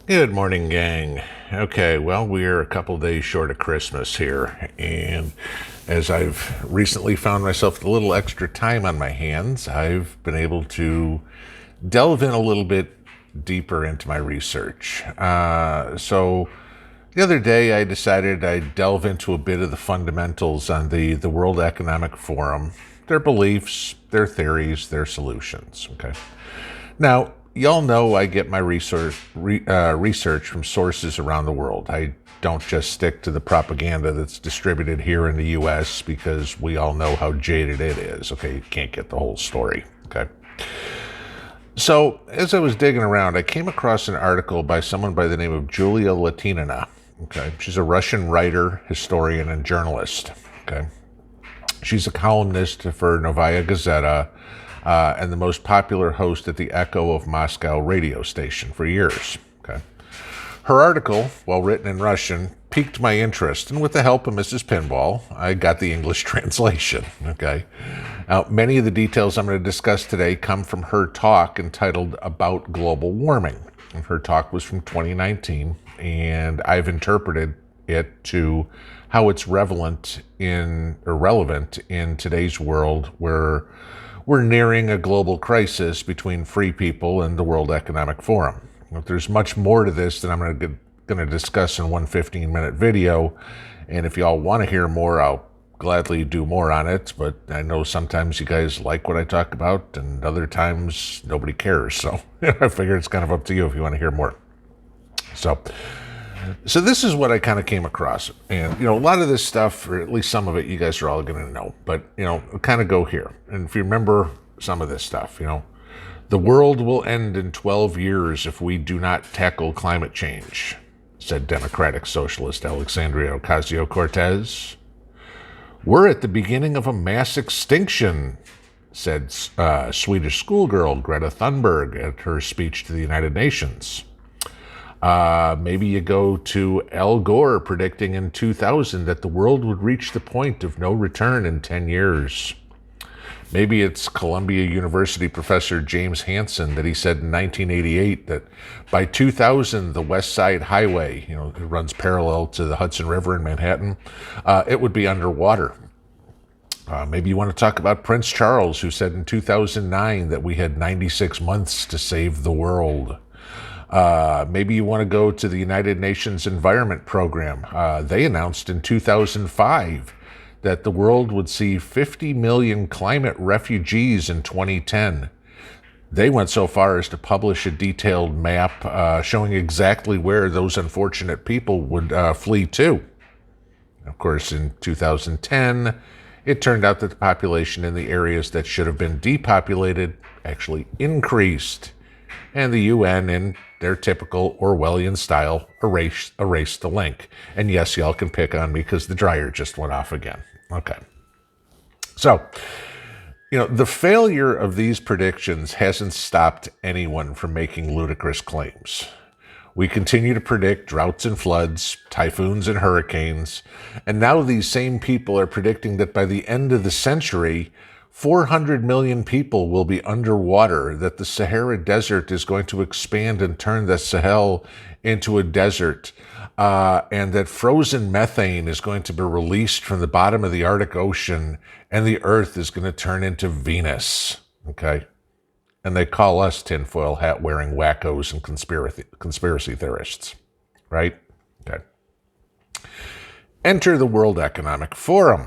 Good morning, gang. Okay, well, we're a couple days short of Christmas here, and as I've recently found myself with a little extra time on my hands, I've been able to delve in a little bit deeper into my research. So the other day, I decided I'd delve into a bit of the fundamentals on the World Economic Forum, their beliefs, their theories, their solutions. Okay. Now, y'all know I get my research from sources around the world. I don't just stick to the propaganda that's distributed here in the U.S. because we all know how jaded it is. Okay, you can't get the whole story. Okay. So, as I was digging around, I came across an article by someone by the name of Julia Latinina. Okay, she's a Russian writer, historian, and journalist. Okay, she's a columnist for Novaya Gazeta and the most popular host at the Echo of Moscow radio station for years. Okay. Her article, while written in Russian, piqued my interest, and with the help of Mrs. Pinball, I got the English translation. Okay. Now, many of the details I'm going to discuss today come from her talk entitled About Global Warming. And her talk was from 2019, and I've interpreted it to how it's relevant in today's world where we're nearing a global crisis between free people and the World Economic Forum. There's much more to this than I'm going to discuss in one 15-minute video, and if y'all want to hear more, I'll gladly do more on it, but I know sometimes you guys like what I talk about, and other times nobody cares, so I figure it's kind of up to you if you want to hear more. So this is what I kind of came across. And, a lot of this stuff, or at least some of it, you guys are all going to know. But, kind of go here. And if you remember some of this stuff, the world will end in 12 years if we do not tackle climate change, said Democratic Socialist Alexandria Ocasio-Cortez. We're at the beginning of a mass extinction, said Swedish schoolgirl Greta Thunberg at her speech to the United Nations. Maybe you go to Al Gore predicting in 2000 that the world would reach the point of no return in 10 years. Maybe it's Columbia University professor James Hansen that he said in 1988 that by 2000, the West Side Highway, it runs parallel to the Hudson River in Manhattan, it would be underwater. Maybe you want to talk about Prince Charles, who said in 2009 that we had 96 months to save the world. Maybe you want to go to the United Nations Environment Program. They announced in 2005 that the world would see 50 million climate refugees in 2010. They went so far as to publish a detailed map showing exactly where those unfortunate people would flee to. Of course, in 2010, it turned out that the population in the areas that should have been depopulated actually increased. And the UN, in their typical Orwellian style, erased the link. And yes, y'all can pick on me because the dryer just went off again. Okay. So, the failure of these predictions hasn't stopped anyone from making ludicrous claims. We continue to predict droughts and floods, typhoons and hurricanes, and now these same people are predicting that by the end of the century, 400 million people will be underwater, that the Sahara Desert is going to expand and turn the Sahel into a desert, and that frozen methane is going to be released from the bottom of the Arctic Ocean, and the Earth is going to turn into Venus. Okay? And they call us tinfoil hat-wearing wackos and conspiracy theorists. Right? Okay. Enter the World Economic Forum.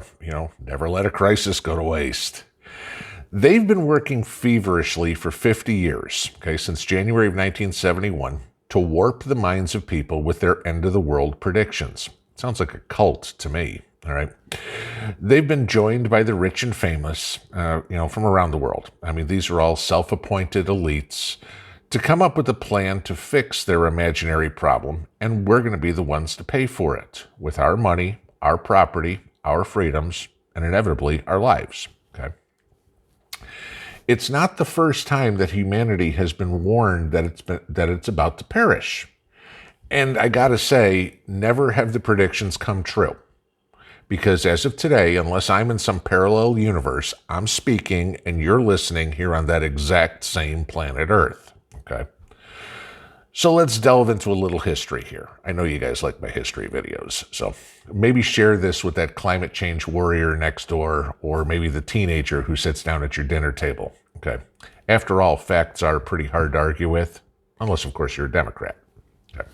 Never let a crisis go to waste. They've been working feverishly for 50 years, since January of 1971, to warp the minds of people with their end-of-the-world predictions. Sounds like a cult to me, all right? They've been joined by the rich and famous, from around the world. I mean, these are all self-appointed elites to come up with a plan to fix their imaginary problem, and we're going to be the ones to pay for it with our money, our property, our freedoms, and inevitably our lives, okay? It's not the first time that humanity has been warned that it's about to perish. And I gotta say, never have the predictions come true. Because as of today, unless I'm in some parallel universe, I'm speaking and you're listening here on that exact same planet Earth. Okay. So let's delve into a little history here. I know you guys like my history videos, so maybe share this with that climate change warrior next door, or maybe the teenager who sits down at your dinner table. Okay. After all, facts are pretty hard to argue with, unless, of course, you're a Democrat. Okay.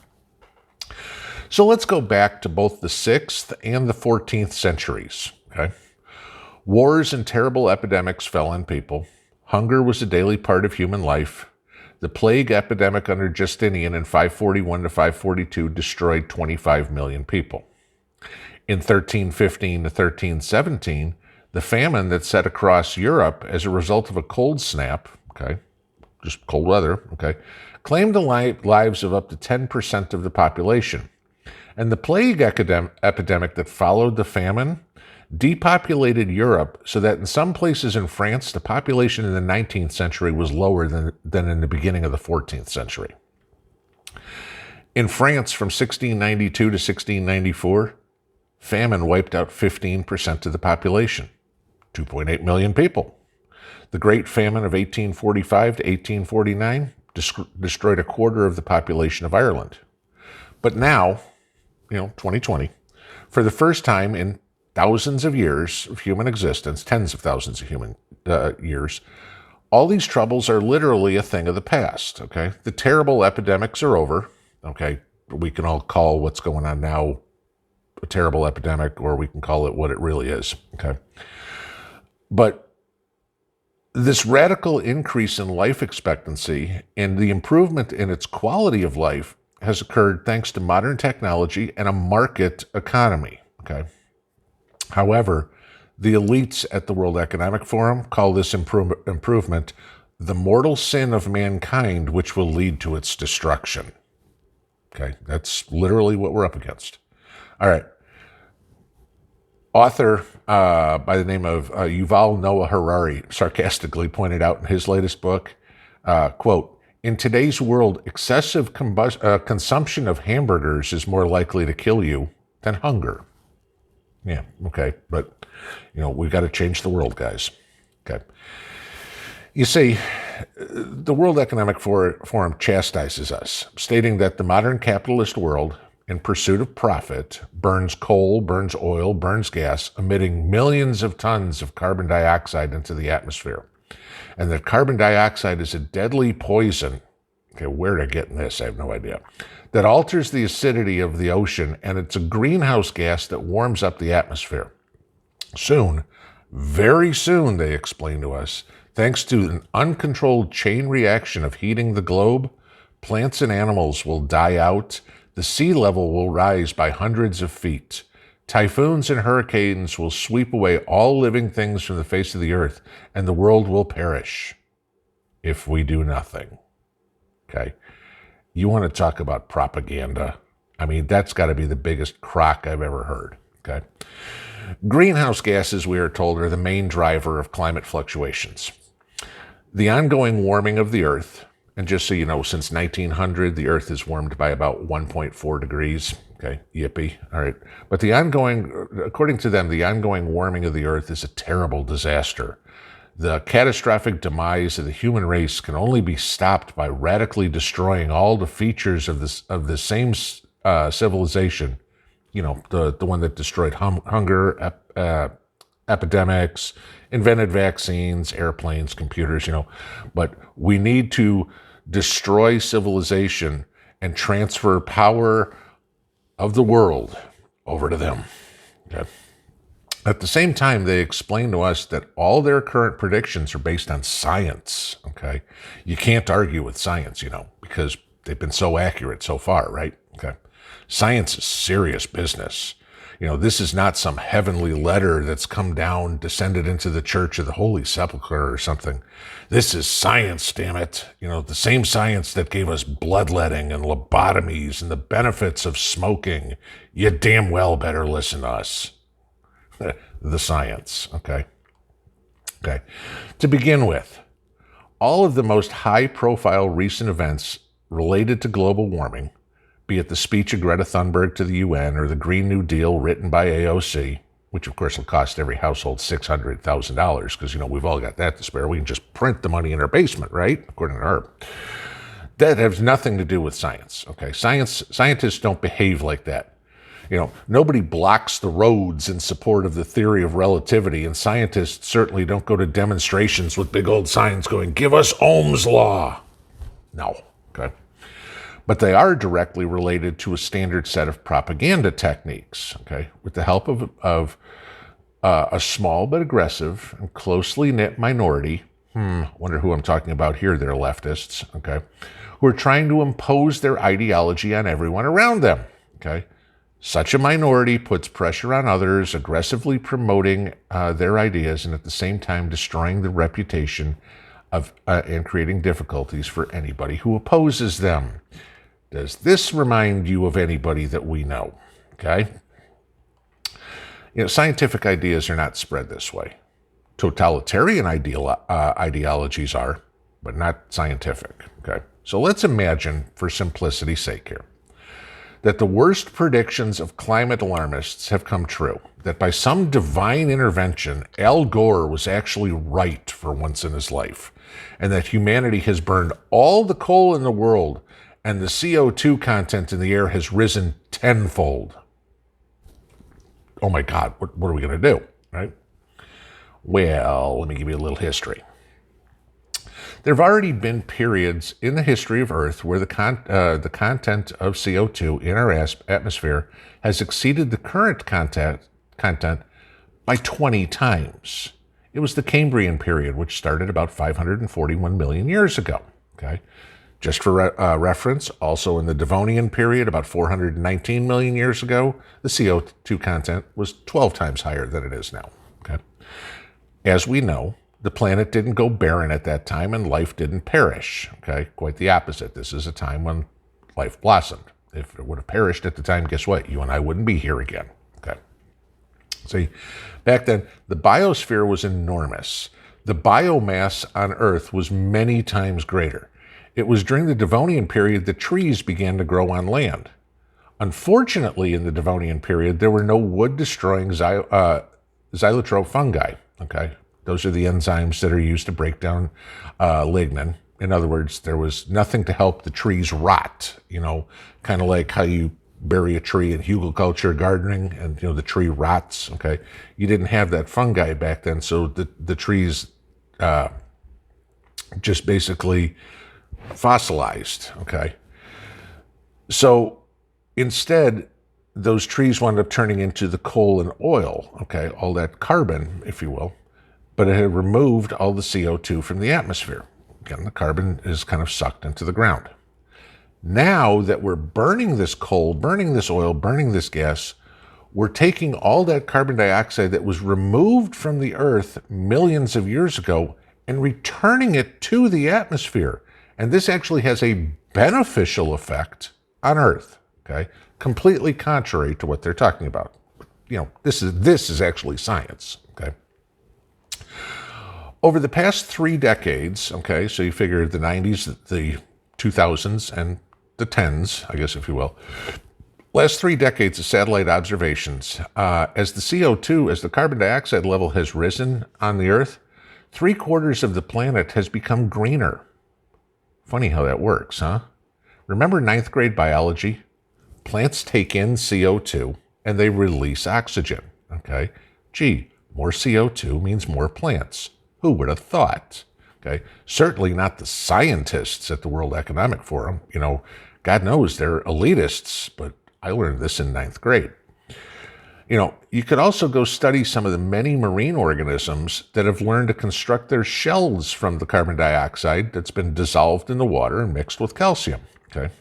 So let's go back to both the 6th and the 14th centuries. Okay. Wars and terrible epidemics fell on people. Hunger was a daily part of human life. The plague epidemic under Justinian in 541 to 542 destroyed 25 million people. In 1315 to 1317, the famine that set across Europe as a result of a cold snap, okay, just cold weather, okay, claimed the lives of up to 10% of the population. And the plague epidemic that followed the famine depopulated Europe so that in some places in France, the population in the 19th century was lower than in the beginning of the 14th century. In France, from 1692 to 1694, famine wiped out 15% of the population, 2.8 million people. The Great Famine of 1845 to 1849 destroyed a quarter of the population of Ireland. But now, 2020, for the first time in thousands of years of human existence, tens of thousands of human years, all these troubles are literally a thing of the past, okay? The terrible epidemics are over, okay? We can all call what's going on now a terrible epidemic, or we can call it what it really is, okay? But this radical increase in life expectancy and the improvement in its quality of life has occurred thanks to modern technology and a market economy, okay? However, the elites at the World Economic Forum call this improvement the mortal sin of mankind, which will lead to its destruction. Okay, that's literally what we're up against. All right. Author by the name of Yuval Noah Harari sarcastically pointed out in his latest book, quote, "In today's world, excessive consumption of hamburgers is more likely to kill you than hunger." Yeah, okay, but, we've got to change the world, guys. Okay. You see, the World Economic Forum chastises us, stating that the modern capitalist world, in pursuit of profit, burns coal, burns oil, burns gas, emitting millions of tons of carbon dioxide into the atmosphere. And that carbon dioxide is a deadly poison. Okay, where to get this? I have no idea. That alters the acidity of the ocean, and it's a greenhouse gas that warms up the atmosphere. Soon, very soon, they explain to us, thanks to an uncontrolled chain reaction of heating the globe, plants and animals will die out, the sea level will rise by hundreds of feet, typhoons and hurricanes will sweep away all living things from the face of the earth, and the world will perish if we do nothing. Okay? You want to talk about propaganda? I mean, that's got to be the biggest crock I've ever heard, okay? Greenhouse gases, we are told, are the main driver of climate fluctuations. The ongoing warming of the Earth, and just so you know, since 1900, the Earth is warmed by about 1.4 degrees, okay? Yippee, all right. But according to them, the ongoing warming of the Earth is a terrible disaster. The catastrophic demise of the human race can only be stopped by radically destroying all the features of the same civilization, the one that destroyed hunger, epidemics, invented vaccines, airplanes, computers, But we need to destroy civilization and transfer power of the world over to them. Okay? At the same time, they explain to us that all their current predictions are based on science, okay? You can't argue with science, because they've been so accurate so far, right? Okay. Science is serious business. This is not some heavenly letter that's come down, descended into the Church of the Holy Sepulchre or something. This is science, damn it. The same science that gave us bloodletting and lobotomies and the benefits of smoking. You damn well better listen to us. The science, okay? Okay. To begin with, all of the most high-profile recent events related to global warming, be it the speech of Greta Thunberg to the UN or the Green New Deal written by AOC, which of course will cost every household $600,000 because, we've all got that to spare. We can just print the money in our basement, right? According to her. That has nothing to do with science, okay? Scientists don't behave like that. Nobody blocks the roads in support of the theory of relativity, and scientists certainly don't go to demonstrations with big old signs going, "Give us Ohm's law." No, okay? But they are directly related to a standard set of propaganda techniques, okay? With the help of a small but aggressive and closely knit minority, wonder who I'm talking about here, they're leftists, okay, who are trying to impose their ideology on everyone around them, okay? Such a minority puts pressure on others, aggressively promoting their ideas and at the same time destroying the reputation of and creating difficulties for anybody who opposes them. Does this remind you of anybody that we know? Okay? Scientific ideas are not spread this way. Totalitarian ideologies are, but not scientific. Okay? So let's imagine, for simplicity's sake here, that the worst predictions of climate alarmists have come true, that by some divine intervention, Al Gore was actually right for once in his life, and that humanity has burned all the coal in the world, and the CO2 content in the air has risen tenfold. Oh my God, what are we going to do, right? Well, let me give you a little history. There have already been periods in the history of Earth where the content of CO2 in our atmosphere has exceeded the current content by 20 times. It was the Cambrian period, which started about 541 million years ago. Okay, just for reference, also in the Devonian period, about 419 million years ago, the CO2 content was 12 times higher than it is now. Okay, as we know, the planet didn't go barren at that time and life didn't perish, okay? Quite the opposite. This is a time when life blossomed. If it would have perished at the time, guess what? You and I wouldn't be here again, okay? See, back then, the biosphere was enormous. The biomass on Earth was many times greater. It was during the Devonian period that trees began to grow on land. Unfortunately, in the Devonian period, there were no wood-destroying xylotroph fungi, okay? Those are the enzymes that are used to break down lignin. In other words, there was nothing to help the trees rot, kind of like how you bury a tree in hugelkultur gardening and, the tree rots, okay? You didn't have that fungi back then, so the trees just basically fossilized, okay? So instead, those trees wound up turning into the coal and oil, okay? All that carbon, if you will. But it had removed all the CO2 from the atmosphere. Again, the carbon is kind of sucked into the ground. Now that we're burning this coal, burning this oil, burning this gas, we're taking all that carbon dioxide that was removed from the earth millions of years ago and returning it to the atmosphere. And this actually has a beneficial effect on Earth, okay? Completely contrary to what they're talking about. This is actually science, okay? Over the past 3 decades, okay, so you figure the 90s, the 2000s, and the 10s, I guess, if you will, last 3 decades of satellite observations, as the carbon dioxide level has risen on the Earth, 3/4 of the planet has become greener. Funny how that works, huh? Remember 9th grade biology? Plants take in CO2 and they release oxygen, okay? Gee, more CO2 means more plants. Who would have thought? Okay, certainly not the scientists at the World Economic Forum. God knows they're elitists, but I learned this in 9th grade. You could also go study some of the many marine organisms that have learned to construct their shells from the carbon dioxide that's been dissolved in the water and mixed with calcium, okay?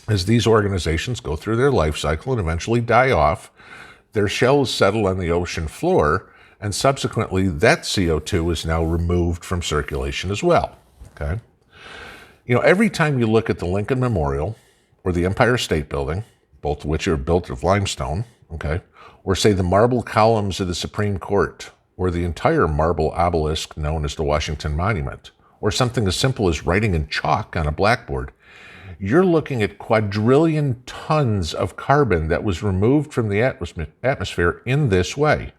As these organizations go through their life cycle and eventually die off, their shells settle on the ocean floor, and subsequently that CO2 is now removed from circulation as well, okay? Every time you look at the Lincoln Memorial or the Empire State Building, both of which are built of limestone, okay, or say the marble columns of the Supreme Court, or the entire marble obelisk known as the Washington Monument, or something as simple as writing in chalk on a blackboard, you're looking at quadrillion tons of carbon that was removed from the atmosphere in this way,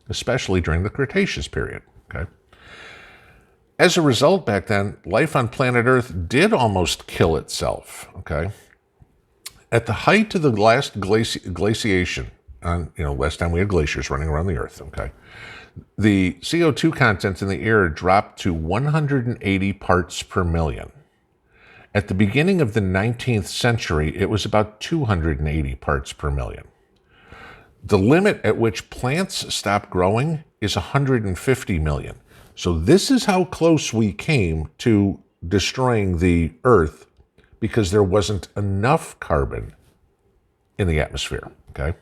especially during the Cretaceous period, okay? As a result, back then, life on planet Earth did almost kill itself, okay? At the height of the last glaciation, last time we had glaciers running around the Earth, okay, the CO2 content in the air dropped to 180 parts per million. At the beginning of the 19th century, it was about 280 parts per million. The limit at which plants stop growing is 150 million. So this is how close we came to destroying the Earth because there wasn't enough carbon in the atmosphere, okay?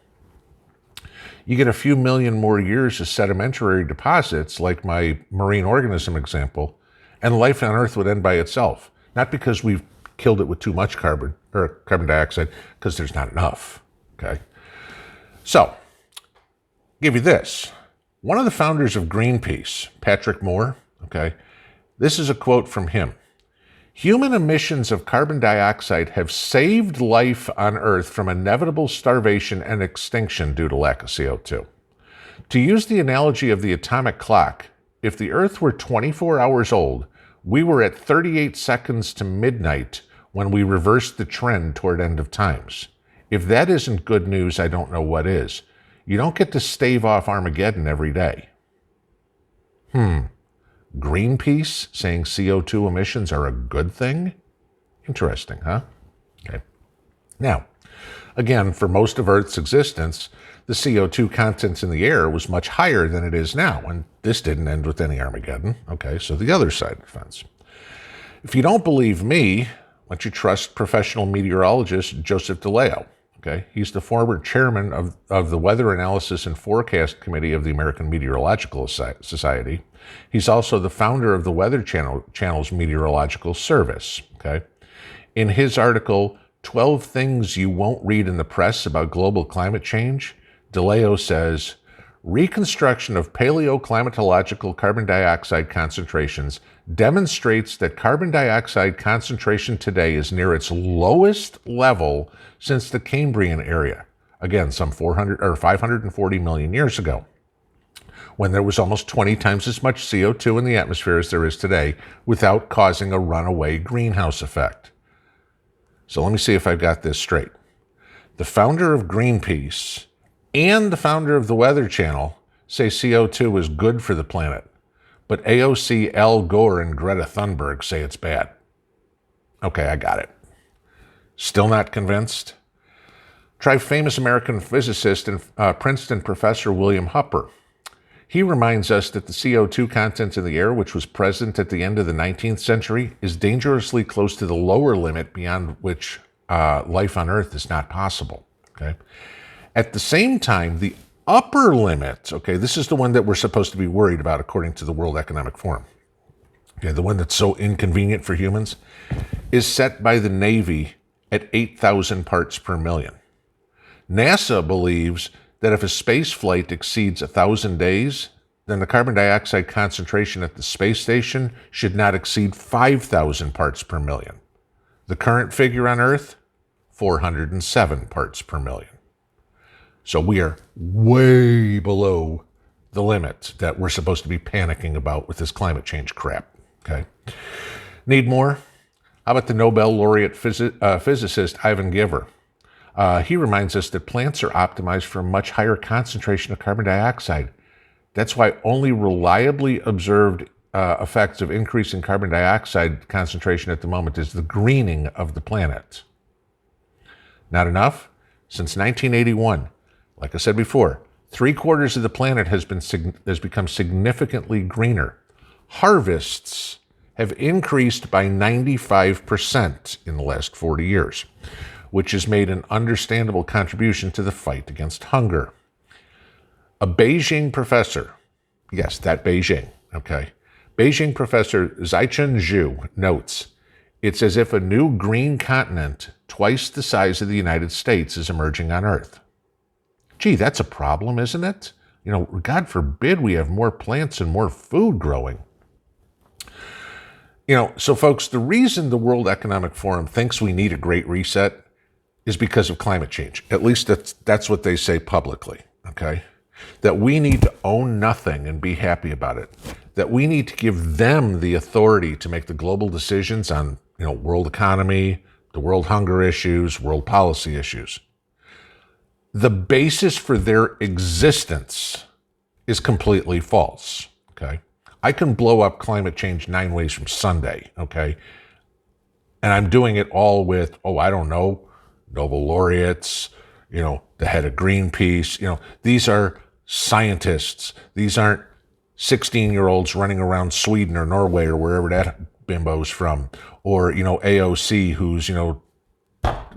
You get a few million more years of sedimentary deposits, like my marine organism example, and life on Earth would end by itself. Not because we've killed it with too much carbon dioxide, because there's not enough, okay? So, give you this. One of the founders of Greenpeace, Patrick Moore, okay, this is a quote from him. Human emissions of carbon dioxide have saved life on Earth from inevitable starvation and extinction due to lack of CO2. To use the analogy of the atomic clock, if the Earth were 24 hours old, we were at 38 seconds to midnight when we reversed the trend toward end of times. If that isn't good news, I don't know what is. You don't get to stave off Armageddon every day. Greenpeace saying CO2 emissions are a good thing? Interesting, huh? Okay. Now, again, for most of Earth's existence, the CO2 content in the air was much higher than it is now, and this didn't end with any Armageddon. Okay, so the other side of the fence. If you don't believe me, why don't you trust professional meteorologist Joseph DeLeo? Okay, he's the former chairman of the Weather Analysis and Forecast Committee of the American Meteorological Society. He's also the founder of the Weather Channel's Meteorological Service. Okay, in his article, 12 Things You Won't Read in the Press About Global Climate Change, DeLeo says, reconstruction of paleoclimatological carbon dioxide concentrations demonstrates that carbon dioxide concentration today is near its lowest level since the Cambrian era. Again, some 540 million years ago, when there was almost 20 times as much CO2 in the atmosphere as there is today without causing a runaway greenhouse effect. So let me see if I've got this straight. The founder of Greenpeace and the founder of the Weather Channel say CO2 is good for the planet, but AOC, Al Gore, and Greta Thunberg say it's bad. Okay, I got it. Still not convinced? Try famous American physicist and Princeton professor William Hupper. He reminds us that the CO2 content in the air, which was present at the end of the 19th century, is dangerously close to the lower limit beyond which life on Earth is not possible. Okay. At the same time, the upper limit, okay, this is the one that we're supposed to be worried about according to the World Economic Forum. Okay, the one that's so inconvenient for humans, is set by the Navy at 8,000 parts per million. NASA believes that if a space flight exceeds 1,000 days, then the carbon dioxide concentration at the space station should not exceed 5,000 parts per million. The current figure on Earth, 407 parts per million. So we are way below the limit that we're supposed to be panicking about with this climate change crap. Okay. Need more? How about the Nobel laureate physicist Ivan Giver? He reminds us that plants are optimized for a much higher concentration of carbon dioxide. That's why only reliably observed effects of increasing carbon dioxide concentration at the moment is the greening of the planet. Not enough? Since 1981, like I said before, 3/4 of the planet has become significantly greener. Harvests have increased by 95% in the last 40 years, which has made an understandable contribution to the fight against hunger. A Beijing professor, yes, that Beijing, okay, Beijing professor Zaichun Zhu notes, it's as if a new green continent twice the size of the United States is emerging on Earth. Gee, that's a problem, isn't it? You know, God forbid we have more plants and more food growing. You know, so folks, the reason the World Economic Forum thinks we need a great reset is because of climate change. At least that's what they say publicly, okay? That we need to own nothing and be happy about it. that we need to give them the authority to make the global decisions on, world economy, the world hunger issues, world policy issues. The basis for their existence is completely false, okay? I can blow up climate change 9 ways from Sunday, okay? And I'm doing it all with, Nobel laureates, the head of Greenpeace. These are scientists. These aren't 16-year-olds running around Sweden or Norway or wherever that bimbo's from. Or, AOC, who's,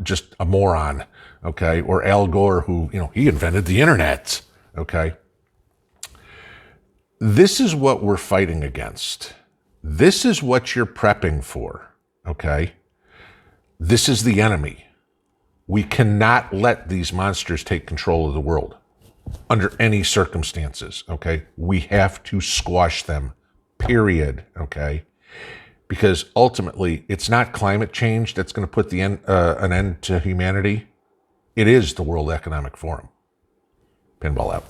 just a moron, okay? Or Al Gore, who, he invented the internet, okay? This is what we're fighting against. This is what you're prepping for, okay? This is the enemy. We cannot let these monsters take control of the world under any circumstances, okay? We have to squash them, period, okay? Because ultimately, it's not climate change that's going to put an end to humanity. It is the World Economic Forum. Pinball out.